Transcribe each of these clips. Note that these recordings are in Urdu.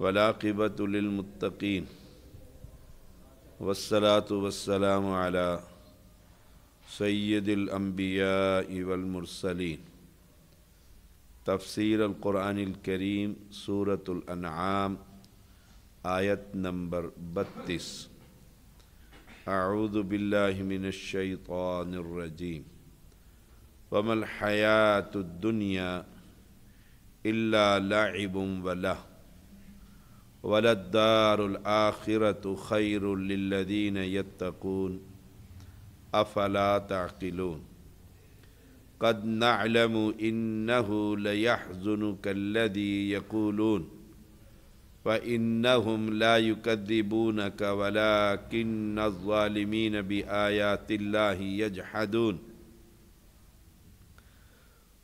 والعاقبۃ للمتقین والصلاۃ والسلام علی سید الانبیاء والمرسلین۔ تفسیر القرآن الکریم سورۃ الانعام آیت نمبر 32۔ اعوذ باللہ من الشیطان الرجیم۔ وما الحیاۃ الدنیا الا لعب ولہو وَلَلدَّارُ الْآخِرَةُ خَيْرٌ لِلَّذِينَ يَتَّقُونَ أَفَلَا تَعْقِلُونَ قَدْ نَعْلَمُ إِنَّهُ لَيَحْزُنُكَ الَّذِي يَقُولُونَ وَإِنَّهُمْ لَا يُكَذِّبُونَكَ وَلَكِنَّ الظَّالِمِينَ بِآيَاتِ اللَّهِ يَجْحَدُونَ۔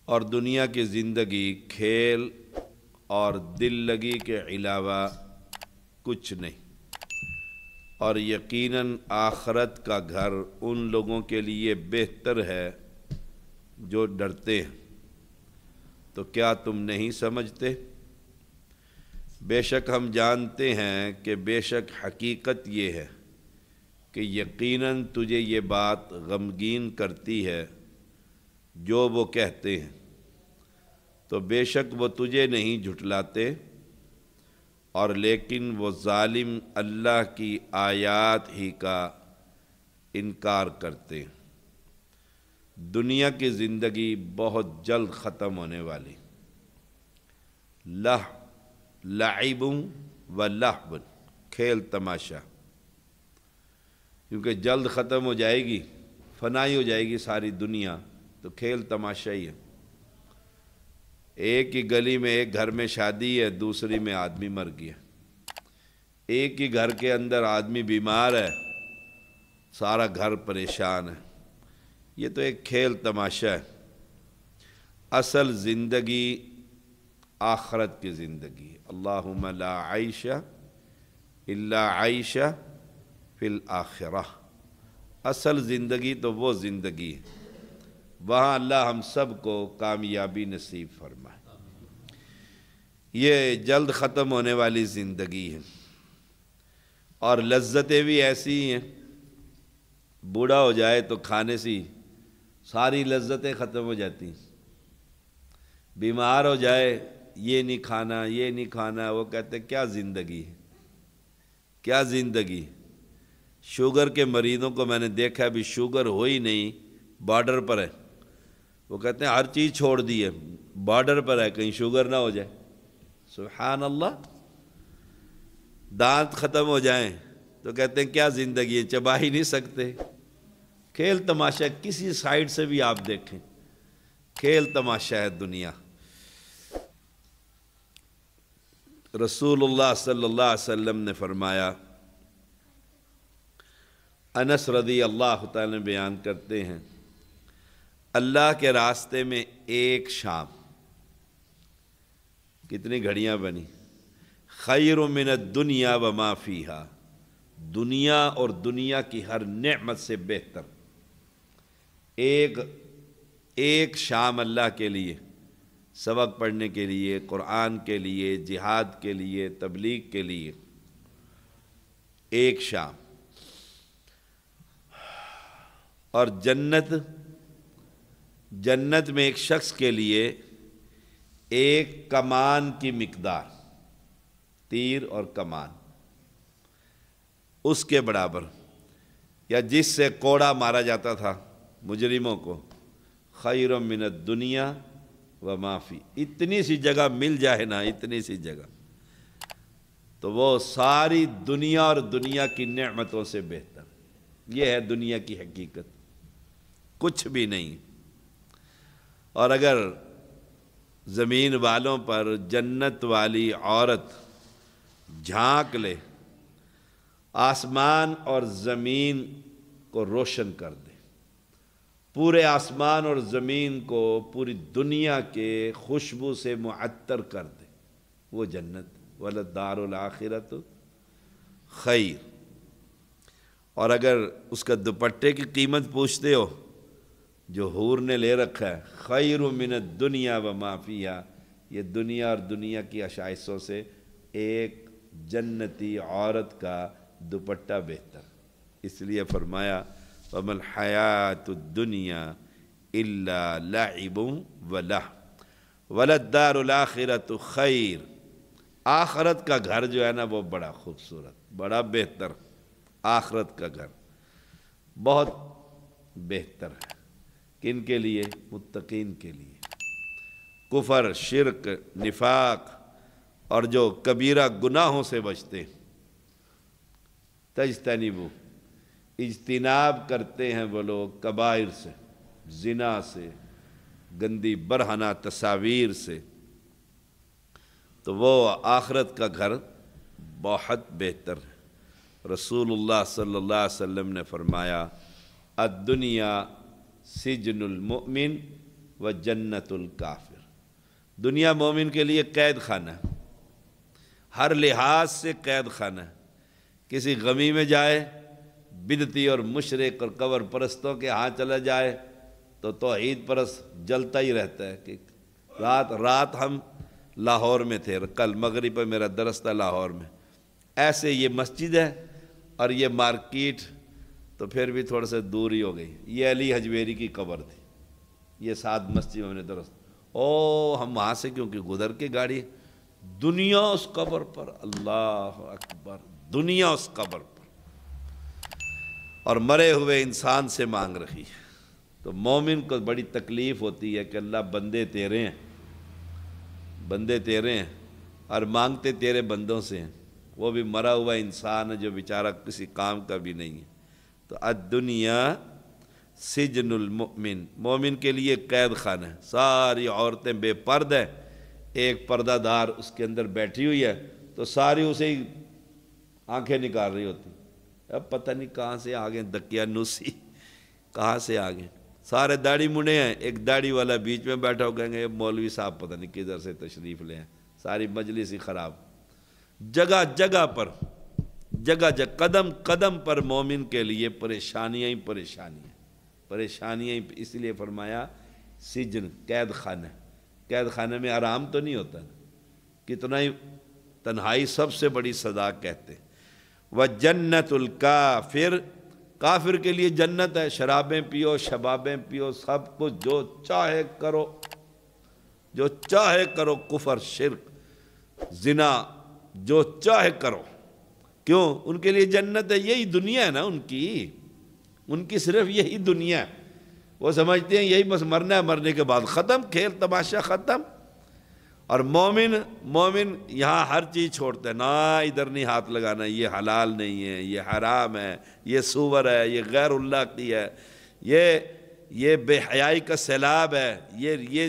اور دنیا کی زندگی کھیل اور دل لگی کے علاوہ کچھ نہیں، اور یقیناً آخرت کا گھر ان لوگوں کے لیے بہتر ہے جو ڈرتے ہیں۔ تو کیا تم نہیں سمجھتے؟ بے شک ہم جانتے ہیں کہ بے شک حقیقت یہ ہے کہ یقیناً تجھے یہ بات غمگین کرتی ہے جو وہ کہتے ہیں، تو بے شک وہ تجھے نہیں جھٹلاتے، اور لیکن وہ ظالم اللہ کی آیات ہی کا انکار کرتے ہیں۔ دنیا کی زندگی بہت جلد ختم ہونے والی۔ لعب و لہو، کھیل تماشا، کیونکہ جلد ختم ہو جائے گی، فنائی ہو جائے گی ساری دنیا، تو کھیل تماشا ہی ہے۔ ایک ہی گلی میں ایک گھر میں شادی ہے، دوسری میں آدمی مر گیا۔ ایک ہی گھر کے اندر آدمی بیمار ہے، سارا گھر پریشان ہے۔ یہ تو ایک کھیل تماشا ہے۔ اصل زندگی آخرت کی زندگی ہے۔ اللہم لا عیش الا عیش فی الآخرہ۔ اصل زندگی تو وہ زندگی ہے، وہاں اللہ ہم سب کو کامیابی نصیب فرمائے۔ یہ جلد ختم ہونے والی زندگی ہے، اور لذتیں بھی ایسی ہیں، بوڑھا ہو جائے تو کھانے سے ساری لذتیں ختم ہو جاتی ہیں۔ بیمار ہو جائے، یہ نہیں کھانا یہ نہیں کھانا، وہ کہتے کیا زندگی ہے، کیا زندگی۔ شوگر کے مریضوں کو میں نے دیکھا، بھی شوگر ہو ہی نہیں، بارڈر پر ہے، وہ کہتے ہیں ہر چیز چھوڑ دی ہے، بارڈر پر ہے کہیں شوگر نہ ہو جائے۔ سبحان اللہ۔ دانت ختم ہو جائیں تو کہتے ہیں کیا زندگی ہے، چبا ہی نہیں سکتے۔ کھیل تماشا کسی سائیڈ سے بھی آپ دیکھیں، کھیل تماشا ہے دنیا۔ رسول اللہ صلی اللہ علیہ وسلم نے فرمایا، انس رضی اللہ تعالیٰ بیان کرتے ہیں، اللہ کے راستے میں ایک شام، کتنی گھڑیاں بنی، خیر من الدنیا وما فیہا، دنیا اور دنیا کی ہر نعمت سے بہتر ایک شام اللہ کے لیے، سبق پڑھنے کے لیے، قرآن کے لیے، جہاد کے لیے، تبلیغ کے لیے، ایک شام۔ اور جنت میں ایک شخص کے لیے ایک کمان کی مقدار، تیر اور کمان، اس کے برابر، یا جس سے کوڑا مارا جاتا تھا مجرموں کو، خیر من الدنیا وما فی، اتنی سی جگہ مل جائے نا، اتنی سی جگہ، تو وہ ساری دنیا اور دنیا کی نعمتوں سے بہتر۔ یہ ہے دنیا کی حقیقت، کچھ بھی نہیں۔ اور اگر زمین والوں پر جنت والی عورت جھانک لے، آسمان اور زمین کو روشن کر دے، پورے آسمان اور زمین کو پوری دنیا کے خوشبو سے معطر کر دے، وہ جنت، وَلَلدَّارُ الْآخِرَةُ خیر۔ اور اگر اس کا دوپٹے کی قیمت پوچھتے ہو جو حور نے لے رکھا ہے، خیر من الدنیا وما فیہا، یہ دنیا اور دنیا کی آشائشوں سے ایک جنتی عورت کا دوپٹہ بہتر، اس لیے فرمایا وَمَا الْحَيَاةُ الدُّنْيَا إِلَّا لَعِبٌ وَلَهْوٌ وَلَلدَّارُ الْآخِرَةُ خَيْرٌ۔ آخرت کا گھر جو ہے نا وہ بڑا خوبصورت، بڑا بہتر، آخرت کا گھر بہت بہتر ہے۔ کن کے لیے؟ متقین کے لیے، کفر، شرک، نفاق اور جو کبیرہ گناہوں سے بچتے، تجتنبوا، اجتناب کرتے ہیں وہ لوگ کبائر سے، زنا سے، گندی برہنہ تصاویر سے، تو وہ آخرت کا گھر بہت بہتر ہے۔ رسول اللہ صلی اللہ علیہ وسلم نے فرمایا الدنیا سجن المؤمن و جنت الکافر۔ دنیا مومن کے لیے قید خانہ ہے، ہر لحاظ سے قید خانہ ہے۔ کسی غمی میں جائے، بدعتی اور مشرک اور قبر پرستوں کے ہاں چلا جائے تو توحید پرست جلتا ہی رہتا ہے کہ رات ہم لاہور میں تھے، کل مغرب پہ میرا درس تھا لاہور میں، ایسے یہ مسجد ہے اور یہ مارکیٹ تو پھر بھی تھوڑا سا دور ہی ہو گئی، یہ علی حجویری کی قبر تھی، یہ ساتھ مسجد میں نے درس، ہم وہاں سے کیونکہ گزر کے گاڑی، دنیا اس قبر پر، اللہ اکبر، دنیا اس قبر پر، اور مرے ہوئے انسان سے مانگ رہی ہے۔ تو مومن کو بڑی تکلیف ہوتی ہے کہ اللہ بندے تیرے ہیں، بندے تیرے ہیں اور مانگتے تیرے بندوں سے ہیں، وہ بھی مرا ہوا انسان ہے جو بیچارہ کسی کام کا بھی نہیں ہے۔ تو الدنیا سجن المؤمن، مومن کے لیے قید خانہ ہے، ساری عورتیں بے پرد ہیں، ایک پردہ دار اس کے اندر بیٹھی ہوئی ہے تو ساری اسے ہی آنکھیں نکال رہی ہوتی، اب پتہ نہیں کہاں سے آگئے دقیانوسی، کہاں سے آگئے، سارے داڑھی منڈے ہیں، ایک داڑھی والا بیچ میں بیٹھا ہو، کہیں گے مولوی صاحب پتہ نہیں کدھر سے تشریف لے ہیں، ساری مجلس ہی خراب۔ جگہ جگہ پر، جگہ جگہ، قدم قدم پر مومن کے لیے پریشانیاں ہی پریشانیاں، پریشانیاں ہی، اس لیے فرمایا سجن، قید خانہ، قید خانے میں آرام تو نہیں ہوتا، کتنا ہی تنہائی سب سے بڑی سزا کہتے۔ وَجَنَّتُ الْكَافِرِ، کافر کے لیے جنت ہے، شرابیں پیو، شبابیں پیو، سب کچھ جو چاہے کرو، جو چاہے کرو، کفر، شرک، زنا، جو چاہے کرو، کیوں؟ ان کے لیے جنت ہے، یہی دنیا ہے نا ان کی صرف یہی دنیا ہے، وہ سمجھتے ہیں یہی بس مرنا ہے، مرنے کے بعد ختم، کھیل تماشا ختم۔ اور مومن یہاں ہر چیز چھوڑتا ہے، نہ ادھر نہیں ہاتھ لگانا، یہ حلال نہیں ہے، یہ حرام ہے، یہ سور ہے، یہ غیر اللہ کی ہے، یہ بے حیائی کا سیلاب ہے، یہ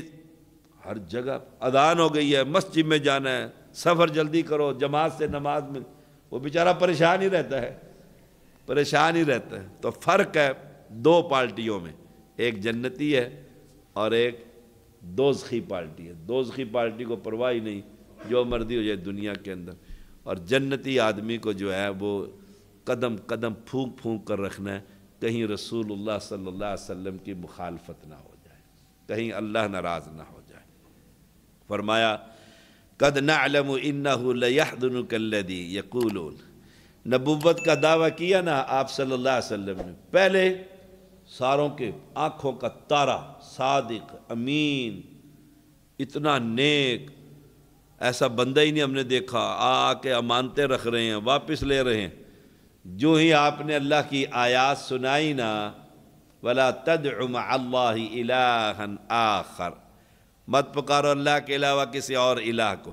ہر جگہ اذان ہو گئی ہے، مسجد میں جانا ہے، سفر جلدی کرو، جماعت سے نماز میں، وہ بیچارہ پریشان ہی رہتا ہے، پریشان ہی رہتا ہے۔ تو فرق ہے دو پارٹیوں میں، ایک جنتی ہے اور ایک دوزخی پارٹی ہے۔ دوزخی پارٹی کو پرواہ ہی نہیں، جو مرضی ہو جائے دنیا کے اندر، اور جنتی آدمی کو جو ہے وہ قدم قدم پھونک پھونک کر رکھنا ہے، کہیں رسول اللہ صلی اللہ علیہ وسلم کی مخالفت نہ ہو جائے، کہیں اللہ ناراض نہ ہو جائے۔ فرمایا قد نعلم انہ لیحزنک الذی یقولون، نبوت کا دعویٰ کیا نا آپ صلی اللہ علیہ وسلم نے، پہلے ساروں کے آنکھوں کا تارا، صادق، امین، اتنا نیک، ایسا بندہ ہی نہیں ہم نے دیکھا، آ کے امانتیں رکھ رہے ہیں، واپس لے رہے ہیں۔ جو ہی آپ نے اللہ کی آیات سنائی نا، وَلَا تَدْعُ مَعَ اللَّهِ إِلَٰهًا آخر، مت پکارو اللہ کے علاوہ کسی اور الہ کو،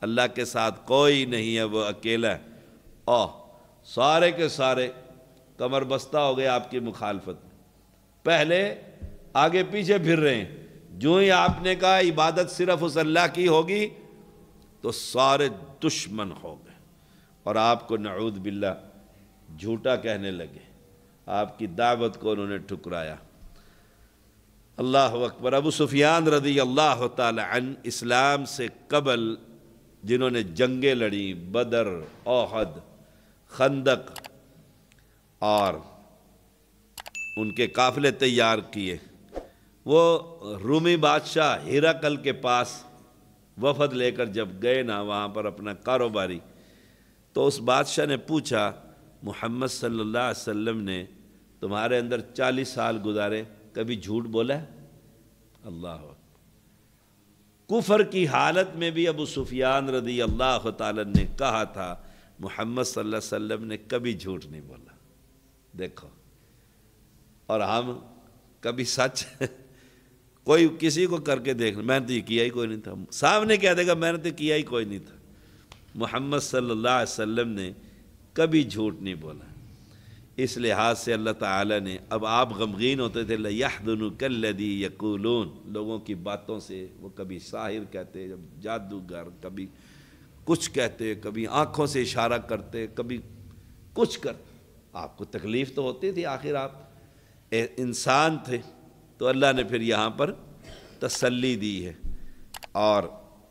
اللہ کے ساتھ کوئی نہیں ہے، وہ اکیلا ہے۔ سارے کے سارے کمر بستہ ہو گئے آپ کی مخالفت میں، پہلے آگے پیچھے پھر رہے ہیں، جو ہی آپ نے کہا عبادت صرف اس اللہ کی ہوگی تو سارے دشمن ہو گئے، اور آپ کو نعوذ باللہ جھوٹا کہنے لگے، آپ کی دعوت کو انہوں نے ٹھکرایا۔ اللہ اکبر۔ ابو سفیان رضی اللہ تعالی عنہ اسلام سے قبل جنہوں نے جنگیں لڑیں، بدر، احد، خندق، اور ان کے قافلے تیار کیے، وہ رومی بادشاہ ہرقل کے پاس وفد لے کر جب گئے نا وہاں پر اپنا کاروباری، تو اس بادشاہ نے پوچھا محمد صلی اللہ علیہ وسلم نے تمہارے اندر 40 سال گزارے، کبھی جھوٹ بولا ہے؟ اللہ اکبر! کفر کی حالت میں بھی ابو سفیان رضی اللہ تعالیٰ نے کہا تھا محمد صلی اللہ علیہ وسلم نے کبھی جھوٹ نہیں بولا۔ دیکھو، اور ہم کبھی سچ کوئی کسی کو کر کے دیکھ، میں نے تو یہ کیا ہی کوئی نہیں تھا، سامنے کہہ دے گا میں نے تو کیا ہی کوئی نہیں تھا۔ محمد صلی اللہ علیہ وسلم نے کبھی جھوٹ نہیں بولا۔ اس لحاظ سے اللہ تعالیٰ نے، اب آپ غمگین ہوتے تھے لَيَحْزُنُكَ الَّذِي يَقُولُونَ، لوگوں کی باتوں سے، وہ کبھی ساحر کہتے، جب جادوگر، کبھی کچھ کہتے، کبھی آنکھوں سے اشارہ کرتے، کبھی کچھ کرتے، آپ کو تکلیف تو ہوتی تھی، آخر آپ انسان تھے۔ تو اللہ نے پھر یہاں پر تسلی دی ہے۔ اور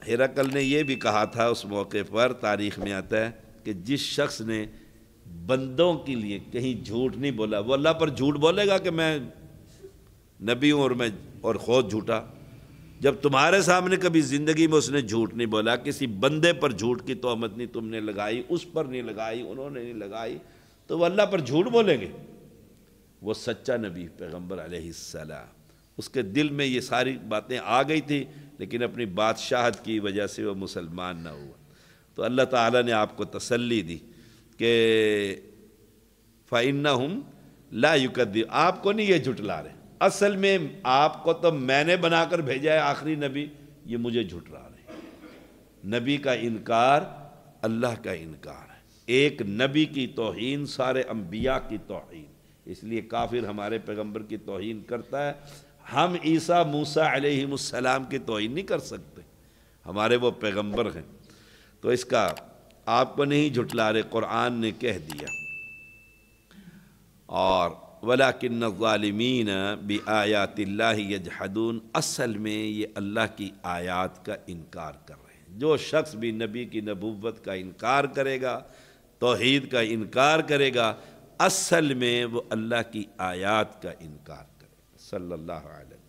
ہرقل نے یہ بھی کہا تھا اس موقع پر، تاریخ میں آتا ہے کہ جس شخص نے بندوں کے لیے کہیں جھوٹ نہیں بولا، وہ اللہ پر جھوٹ بولے گا کہ میں نبی ہوں اور خود جھوٹا؟ جب تمہارے سامنے کبھی زندگی میں اس نے جھوٹ نہیں بولا، کسی بندے پر جھوٹ کی تہمت نہیں تم نے لگائی، اس پر نہیں لگائی، انہوں نے نہیں لگائی، تو وہ اللہ پر جھوٹ بولیں گے؟ وہ سچا نبی پیغمبر علیہ السلام، اس کے دل میں یہ ساری باتیں آ گئی تھی، لیکن اپنی بادشاہت کی وجہ سے وہ مسلمان نہ ہوا۔ تو اللہ تعالیٰ نے آپ کو تسلی دی کہ فَإِنَّهُمْ لَا يُكَذِّبُونَ، آپ کو نہیں یہ جھٹلا رہے، اصل میں آپ کو تو میں نے بنا کر بھیجا ہے آخری نبی، یہ مجھے جھٹلا رہے ہیں۔ نبی کا انکار اللہ کا انکار ہے، ایک نبی کی توہین سارے انبیاء کی توہین، اس لیے کافر ہمارے پیغمبر کی توہین کرتا ہے، ہم عیسیٰ موسیٰ علیہ السلام کی توہین نہیں کر سکتے، ہمارے وہ پیغمبر ہیں۔ تو اس کا آپ کو نہیں جھٹلا رہے، قرآن نے کہہ دیا۔ اور وَلَكِنَّ الظَّالِمِينَ بِآيَاتِ اللَّهِ يَجْحَدُونَ، اصل میں یہ اللہ کی آیات کا انکار کر رہے ہیں۔ جو شخص بھی نبی کی نبوت کا انکار کرے گا، توحید کا انکار کرے گا، اصل میں وہ اللہ کی آیات کا انکار کرے گا۔ صلی اللہ علیہ وسلم۔